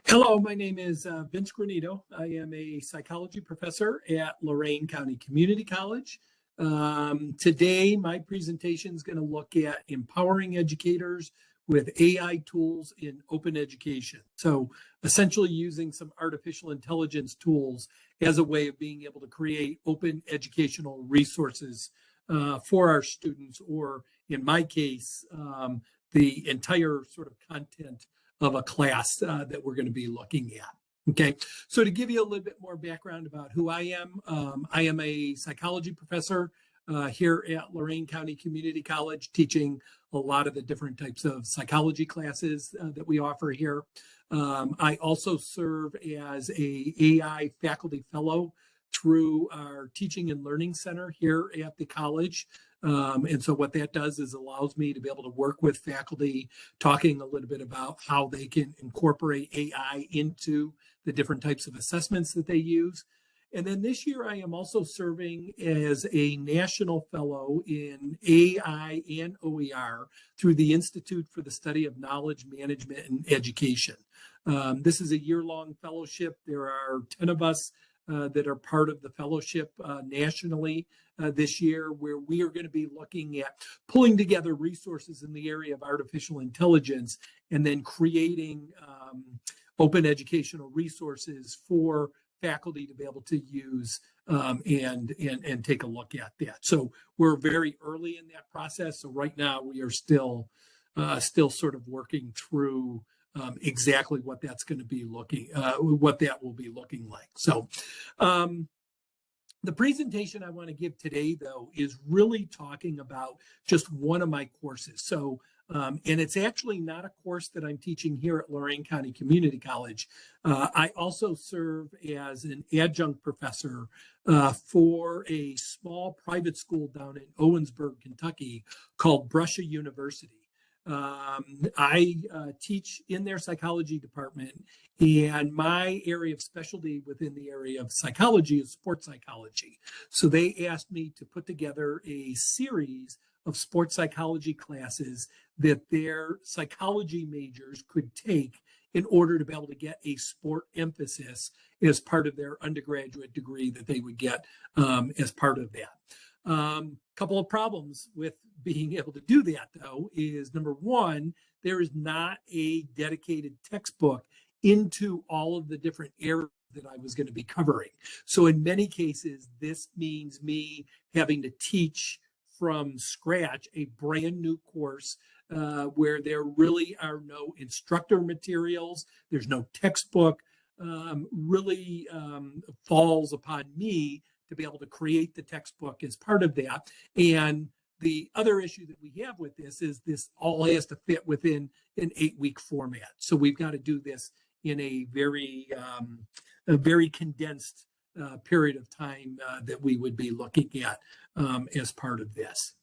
Hello, my name is Vince Granito. I am a psychology professor at Lorain County Community College. Today, my presentation is going to look at empowering educators with AI tools in open education. So essentially using some artificial intelligence tools as a way of being able to create open educational resources for our students, or in my case, the entire sort of content of a class that we're going to be looking at. Okay, so to give you a little bit more background about who I am a psychology professor here at Lorain County Community College, teaching a lot of the different types of psychology classes that we offer here. I also serve as a AI faculty fellow through our Teaching and Learning Center here at the college. And so what that does is allows me to be able to work with faculty, talking a little bit about how they can incorporate AI into the different types of assessments that they use. And then this year, I am also serving as a national fellow in AI and OER through the Institute for the Study of Knowledge Management and Education. This is a year-long fellowship. There are 10 of us that are part of the fellowship nationally this year, where we are going to be looking at pulling together resources in the area of artificial intelligence and then creating open educational resources for faculty to be able to use and take a look at that. So we're very early in that process. So right now we are still sort of working through exactly what that's going to be what that will be looking like. So the presentation I want to give today, though, is really talking about just one of my courses. So, and it's actually not a course that I'm teaching here at Lorain County Community College. I also serve as an adjunct professor for a small private school down in Owensburg, Kentucky, called Brusha University. I teach in their psychology department, and my area of specialty within the area of psychology is sports psychology. So they asked me to put together a series of sports psychology classes that their psychology majors could take in order to be able to get a sport emphasis as part of their undergraduate degree that they would get as part of that. Couple of problems with being able to do that, though, is number one, there is not a dedicated textbook into all of the different areas that I was going to be covering. So in many cases, this means me having to teach from scratch a brand new course where there really are no instructor materials, there's no textbook, really falls upon me to be able to create the textbook as part of that. And the other issue that we have with this is this all has to fit within an 8-week format. So we've got to do this in a very condensed period of time that we would be looking at as part of this.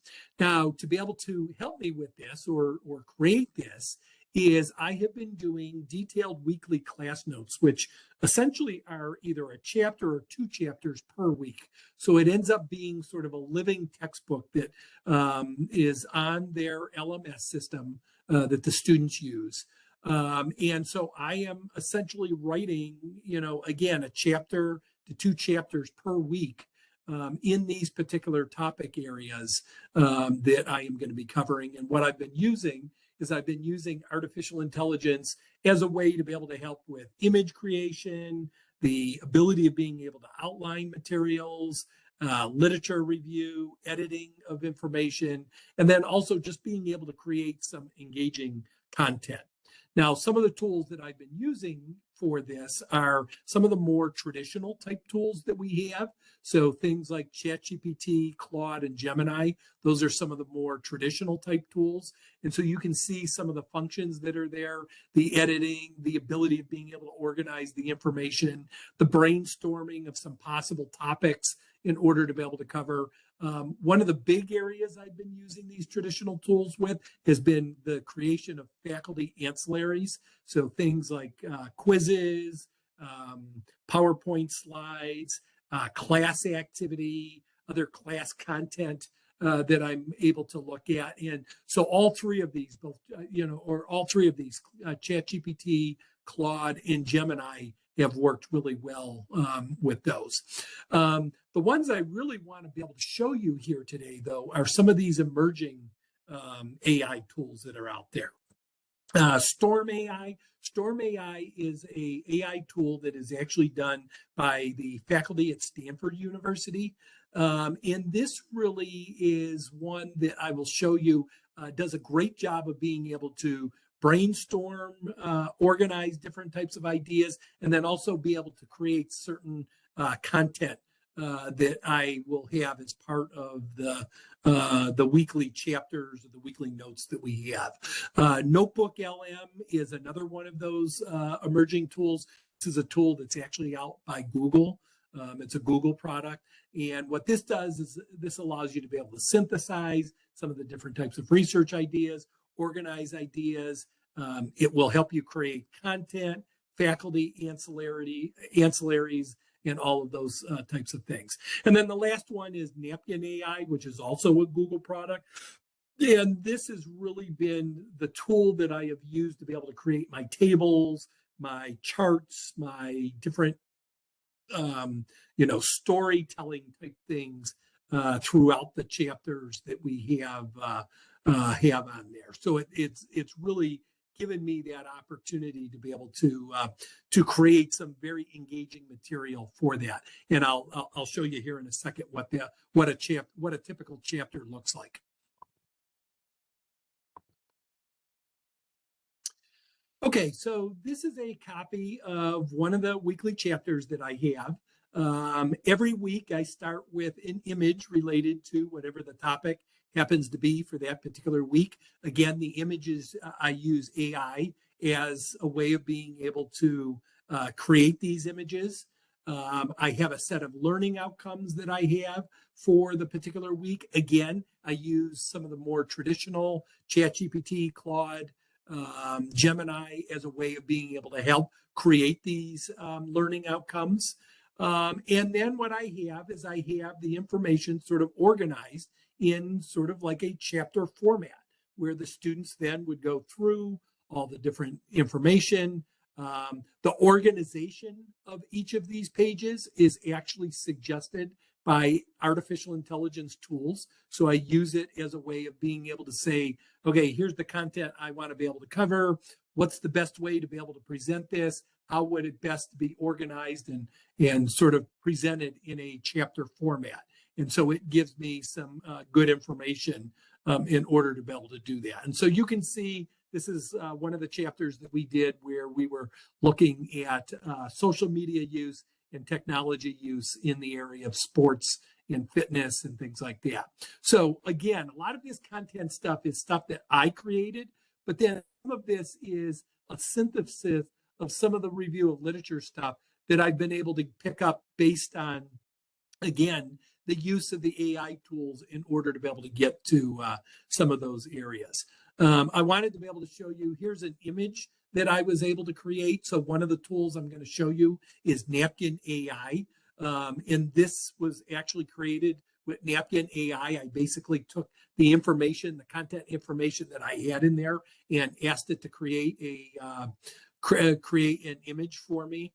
Now, to be able to help me with this or create this is I have been doing detailed weekly class notes, which essentially are either a chapter or 2 chapters per week. So it ends up being sort of a living textbook that is on their LMS system that the students use. And so I am essentially writing, again, a chapter to 2 chapters per week in these particular topic areas that I am going to be covering. And what I've been using is I've been using artificial intelligence as a way to be able to help with image creation, the ability of being able to outline materials, literature review, editing of information, and then also just being able to create some engaging content. Now, some of the tools that I've been using for this are some of the more traditional type tools that we have. So things like ChatGPT, Claude, and Gemini, those are some of the more traditional type tools. And so you can see some of the functions that are there, the editing, the ability of being able to organize the information, the brainstorming of some possible topics in order to be able to cover. One of the big areas I've been using these traditional tools with has been the creation of faculty ancillaries. So things like quizzes, PowerPoint slides, class activity, other class content that I'm able to look at. And so all three of these, ChatGPT, Claude, and Gemini have worked really well with those. The ones I really want to be able to show you here today, though, are some of these emerging AI tools that are out there. Storm AI. Storm AI is a AI tool that is actually done by the faculty at Stanford University. And this really is one that I will show you does a great job of being able to brainstorm, organize different types of ideas, and then also be able to create certain content that I will have as part of the weekly chapters or the weekly notes that we have. Notebook LM is another one of those emerging tools. This is a tool that's actually out by Google. It's a Google product. And what this does is this allows you to be able to synthesize some of the different types of research ideas, organize ideas. It will help you create content, faculty ancillaries, and all of those types of things. And then the last one is Napkin AI, which is also a Google product. And this has really been the tool that I have used to be able to create my tables, my charts, my different storytelling type things throughout the chapters that we have on there. So it's really given me that opportunity to be able to create some very engaging material for that. And I'll show you here in a second what a typical chapter looks like. Okay, so this is a copy of one of the weekly chapters that I have. Every week I start with an image related to whatever the topic happens to be for that particular week. Again, the images, I use AI as a way of being able to create these images. I have a set of learning outcomes that I have for the particular week. Again, I use some of the more traditional ChatGPT, Claude, Gemini as a way of being able to help create these learning outcomes. And then what I have is I have the information sort of organized in sort of like a chapter format where the students then would go through all the different information. The organization of each of these pages is actually suggested by artificial intelligence tools. So I use it as a way of being able to say, okay, here's the content I want to be able to cover. What's the best way to be able to present this? How would it best be organized and sort of presented in a chapter format? And so it gives me some good information in order to be able to do that. And so you can see this is one of the chapters that we did where we were looking at social media use and technology use in the area of sports and fitness and things like that. So again, a lot of this content stuff is stuff that I created, but then some of this is a synthesis of some of the review of literature stuff that I've been able to pick up based on, again, the use of the AI tools in order to be able to get to some of those areas. I wanted to be able to show you, here's an image that I was able to create. So one of the tools I'm going to show you is Napkin AI. And this was actually created with Napkin AI. I basically took the information, the content information that I had in there and asked it to create an image for me.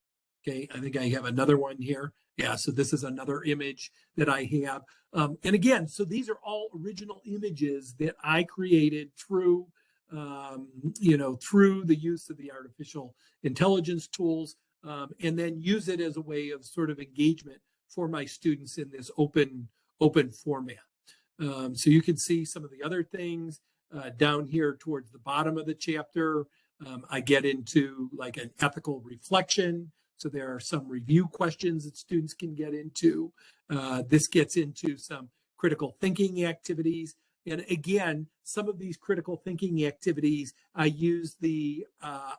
Okay, I think I have another one here. Yeah, so this is another image that I have. And again, so these are all original images that I created through the use of the artificial intelligence tools, and then use it as a way of sort of engagement for my students in this open format. So you can see some of the other things down here towards the bottom of the chapter. I get into like an ethical reflection. So there are some review questions that students can get into. This gets into some critical thinking activities. And again, some of these critical thinking activities, I use the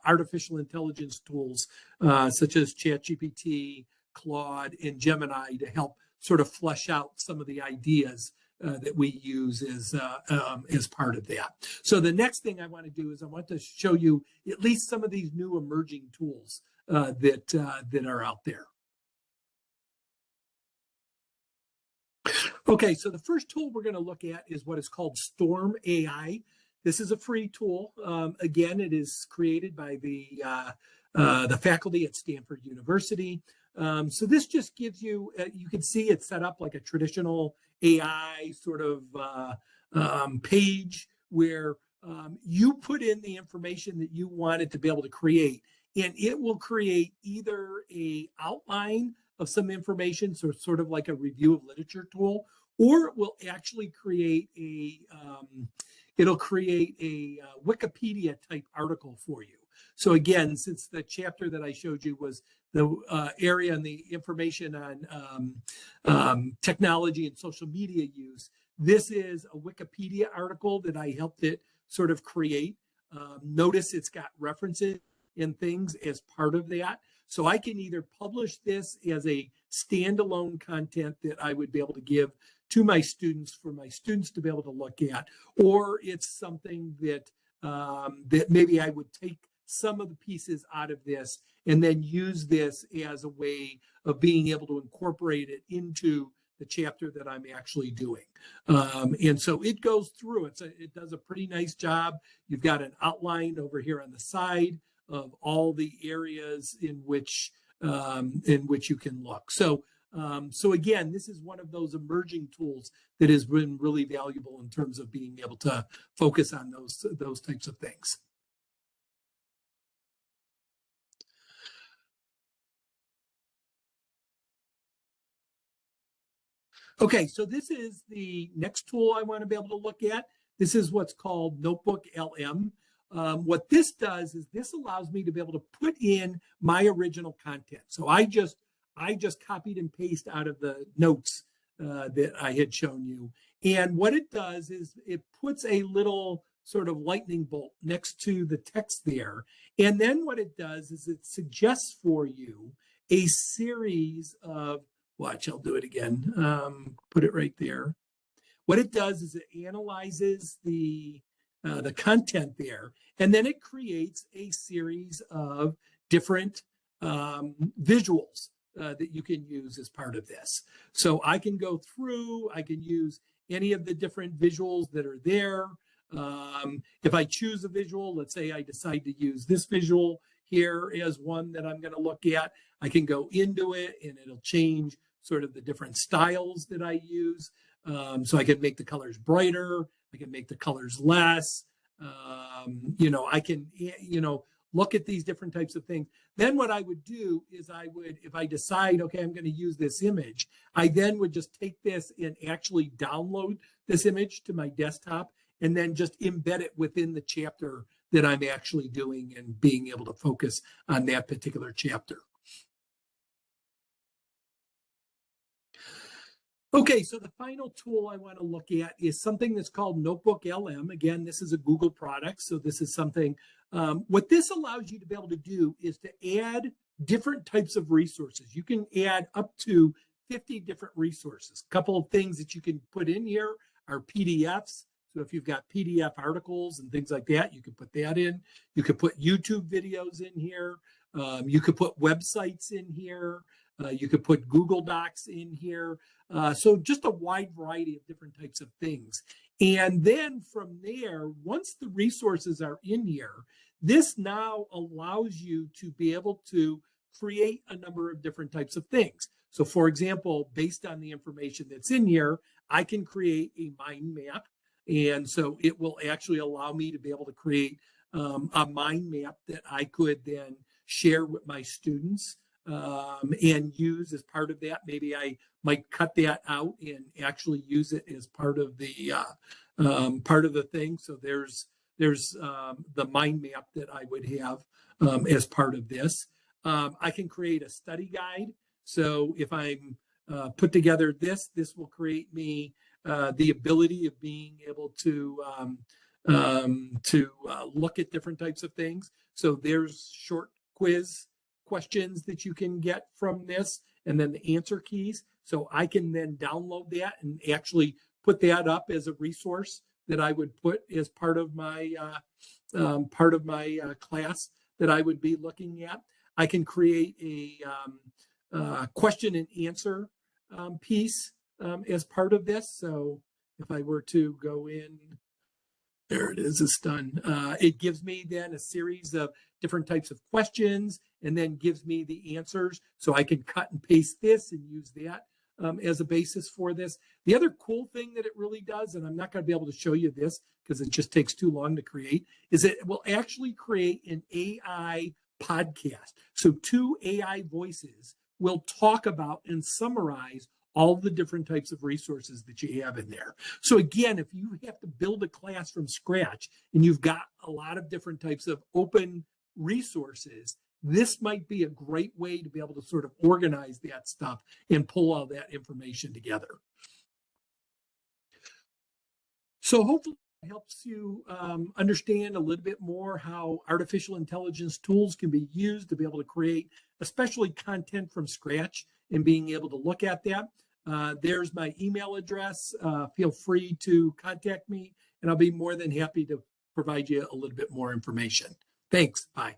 artificial intelligence tools such as ChatGPT, Claude, and Gemini to help sort of flesh out some of the ideas that we use as part of that. So the next thing I want to do is I want to show you at least some of these new emerging tools that are out there. Okay, so the first tool we're going to look at is what is called Storm AI. This is a free tool. Again, it is created by the the faculty at Stanford University. So this just gives you, you can see it's set up like a traditional AI sort of page where you put in the information that you wanted to be able to create, and it will create either a outline of some information, so sort of like a review of literature tool, or it will actually create a Wikipedia type article for you. So again, since the chapter that I showed you was the area and the information on technology and social media use, this is a Wikipedia article that I helped it sort of create. Notice it's got references and things as part of that. So I can either publish this as a standalone content that I would be able to give to my students for my students to be able to look at, or it's something that that maybe I would take some of the pieces out of this and then use this as a way of being able to incorporate it into the chapter that I'm actually doing. And so it goes through, it does a pretty nice job. You've got an outline over here on the side of all the areas in which you can look. So again, this is one of those emerging tools that has been really valuable in terms of being able to focus on those types of things. Okay, so this is the next tool I want to be able to look at. This is what's called Notebook LM. What this does is this allows me to be able to put in my original content. So I just copied and pasted out of the notes that I had shown you. And what it does is it puts a little sort of lightning bolt next to the text there. And then what it does is it suggests for you a series of, watch, I'll do it again. Put it right there. What it does is it analyzes the content there, and then it creates a series of different visuals that you can use as part of this. So I can go through, I can use any of the different visuals that are there. If I choose a visual, let's say I decide to use this visual here as one that I'm going to look at, I can go into it and it'll change sort of the different styles that I use. So I can make the colors brighter, I can make the colors less. I can, look at these different types of things. Then what I would do is if I decide, okay, I'm going to use this image, I then would just take this and actually download this image to my desktop and then just embed it within the chapter that I'm actually doing and being able to focus on that particular chapter. Okay, so the final tool I want to look at is something that's called Notebook LM. Again, this is a Google product, so this is something, what this allows you to be able to do is to add different types of resources. You can add up to 50 different resources. A couple of things that you can put in here are PDFs. So if you've got PDF articles and things like that, you can put that in. You could put YouTube videos in here. You could put websites in here. You could put Google Docs in here. So just a wide variety of different types of things. And then from there, once the resources are in here, this now allows you to be able to create a number of different types of things. So for example, based on the information that's in here, I can create a mind map. And so it will actually allow me to be able to create a mind map that I could then share with my students and use as part of that. Maybe I might cut that out and actually use it as part of the thing. So there's the mind map that I would have as part of this. I can create a study guide. So if I'm put together this will create me the ability of being able to look at different types of things. So there's short quiz questions that you can get from this, and then the answer keys. So I can then download that and actually put that up as a resource that I would put as part of my class that I would be looking at. I can create a question and answer piece as part of this. So if I were to go in There it is. It's done. It gives me then a series of different types of questions and then gives me the answers. So I can cut and paste this and use that as a basis for this. The other cool thing that it really does, and I'm not going to be able to show you this because it just takes too long to create, is it will actually create an AI podcast. So 2 AI voices will talk about and summarize all the different types of resources that you have in there. So again, if you have to build a class from scratch and you've got a lot of different types of open resources, this might be a great way to be able to sort of organize that stuff and pull all that information together. So hopefully it helps you understand a little bit more how artificial intelligence tools can be used to be able to create, especially content from scratch, and being able to look at that. There's my email address. Feel free to contact me, and I'll be more than happy to provide you a little bit more information. Thanks. Bye.